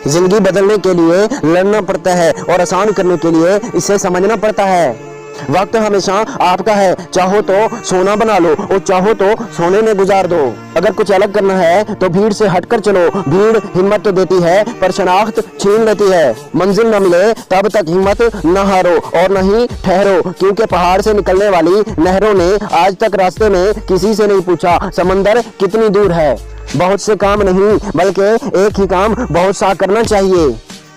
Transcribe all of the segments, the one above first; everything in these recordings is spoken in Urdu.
زندگی بدلنے کے لیے لڑنا پڑتا ہے اور آسان کرنے کے لیے اسے سمجھنا پڑتا ہے۔ وقت ہمیشہ آپ کا ہے، چاہو تو سونا بنا لو اور چاہو تو سونے میں گزار دو۔ اگر کچھ الگ کرنا ہے تو بھیڑ سے ہٹ کر چلو۔ بھیڑ ہمت تو دیتی ہے پر شناخت چھین لیتی ہے۔ منزل نہ ملے تب تک ہمت نہ ہارو اور نہ ہی ٹھہرو، کیونکہ پہاڑ سے نکلنے والی نہروں نے آج تک راستے میں کسی سے نہیں پوچھا سمندر کتنی دور ہے۔ بہت سے کام نہیں بلکہ ایک ہی کام بہت سا کرنا چاہیے۔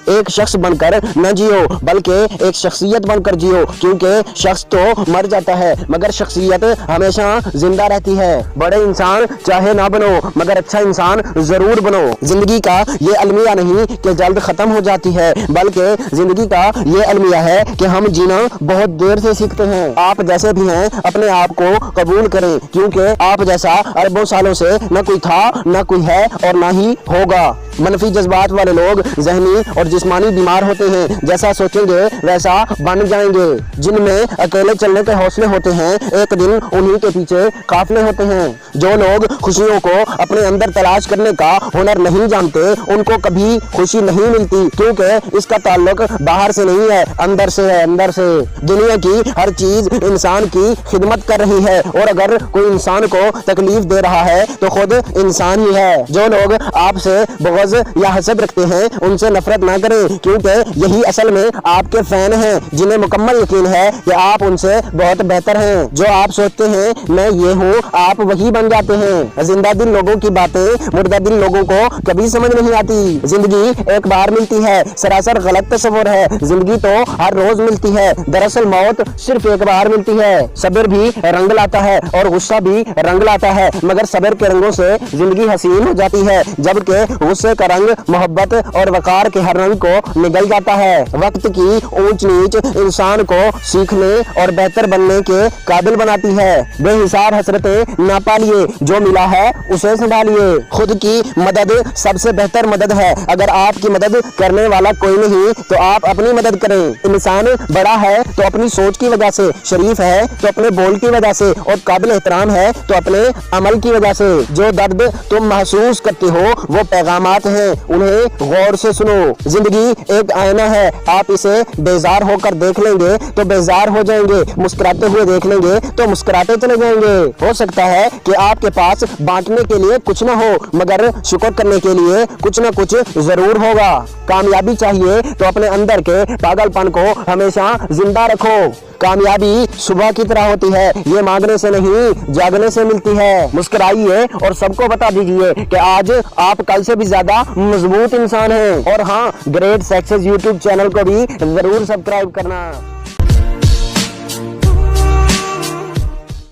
ایک شخص بن کر نہ جیو بلکہ ایک شخصیت بن کر جیو، کیونکہ شخص تو مر جاتا ہے مگر شخصیت ہمیشہ زندہ رہتی ہے۔ بڑے انسان چاہے نہ بنو مگر اچھا انسان ضرور بنو۔ زندگی کا یہ المیہ نہیں کہ جلد ختم ہو جاتی ہے، بلکہ زندگی کا یہ المیہ ہے کہ ہم جینا بہت دیر سے سیکھتے ہیں۔ آپ جیسے بھی ہیں اپنے آپ کو قبول کریں، کیونکہ آپ جیسا اربوں سالوں سے نہ کوئی تھا نہ کوئی ہے اور نہ ہی ہوگا۔ منفی جذبات والے لوگ ذہنی اور جسمانی بیمار ہوتے ہیں، جیسا سوچیں گے ویسا بن جائیں گے۔ جن میں اکیلے چلنے کے حوصلے ہوتے ہیں ایک دن انہی کے پیچھے قافلے ہوتے ہیں۔ جو لوگ خوشیوں کو اپنے اندر تلاش کرنے کا ہنر نہیں جانتے ان کو کبھی خوشی نہیں ملتی، کیونکہ اس کا تعلق باہر سے نہیں ہے، اندر سے ہے، اندر سے۔ دنیا کی ہر چیز انسان کی خدمت کر رہی ہے اور اگر کوئی انسان کو تکلیف دے رہا ہے تو خود انسان ہی ہے۔ جو لوگ آپ سے بغض یا حسد رکھتے ہیں ان سے نفرت نہ کریں، کیونکہ یہی اصل میں آپ کے فین ہیں جنہیں مکمل یقین ہے کہ آپ ان سے بہت بہتر ہیں۔ جو آپ سوچتے ہیں میں یہ ہوں آپ وہی بن جاتے ہیں۔ زندہ دل لوگوں کی باتیں مردہ دل لوگوں کو کبھی سمجھ نہیں آتی۔ زندگی ایک بار ملتی ہے، سراسر غلط تصور ہے۔ زندگی تو ہر روز ملتی ہے، دراصل موت صرف ایک بار ملتی ہے۔ صبر بھی رنگ لاتا ہے اور غصہ بھی رنگ لاتا ہے، مگر صبر کے رنگوں سے زندگی حسین ہو جاتی ہے، جبکہ غصے کا رنگ محبت اور وقار کے ہر رنگ کو نگل جاتا ہے۔ وقت کی اونچ نیچ انسان کو سیکھنے اور بہتر بننے کے قابل بناتی ہے۔ بے حساب حسرتیں نہ پالیے، جو ملا ہے اسے سنبھالیے۔ خود کی مدد سب سے بہتر مدد ہے۔ اگر آپ کی مدد کرنے والا کوئی نہیں تو آپ اپنی مدد کریں۔ انسان بڑا ہے تو اپنی سوچ کی وجہ سے، شریف ہے تو اپنے بول کی وجہ سے اور قابل احترام ہے تو اپنے عمل کی وجہ سے۔ جو درد تم محسوس کرتے ہو وہ پیغامات ہیں، انہیں غور سے سنو۔ زندگی ایک آئینہ ہے، آپ اسے بیزار ہو کر دیکھ لیں گے تو بیزار ہو جائیں گے، مسکراتے ہوئے دیکھ لیں گے تو مسکراتے چلے جائیں گے۔ ہو سکتا ہے کہ آپ کے پاس بانٹنے کے لیے کچھ نہ ہو مگر شکر کرنے کے لیے کچھ نہ کچھ ضرور ہوگا۔ کامیابی چاہیے تو اپنے اندر کے پاگل پن کو ہمیشہ زندہ رکھو۔ کامیابی صبح کی طرح ہوتی ہے، یہ مانگنے سے نہیں جاگنے سے ملتی ہے۔ مسکرائیے اور سب کو بتا دیجئے کہ آج آپ کل سے بھی زیادہ مضبوط انسان ہیں۔ اور ہاں، گریٹ سکسیس یوٹیوب چینل کو بھی ضرور سبسکرائب کرنا۔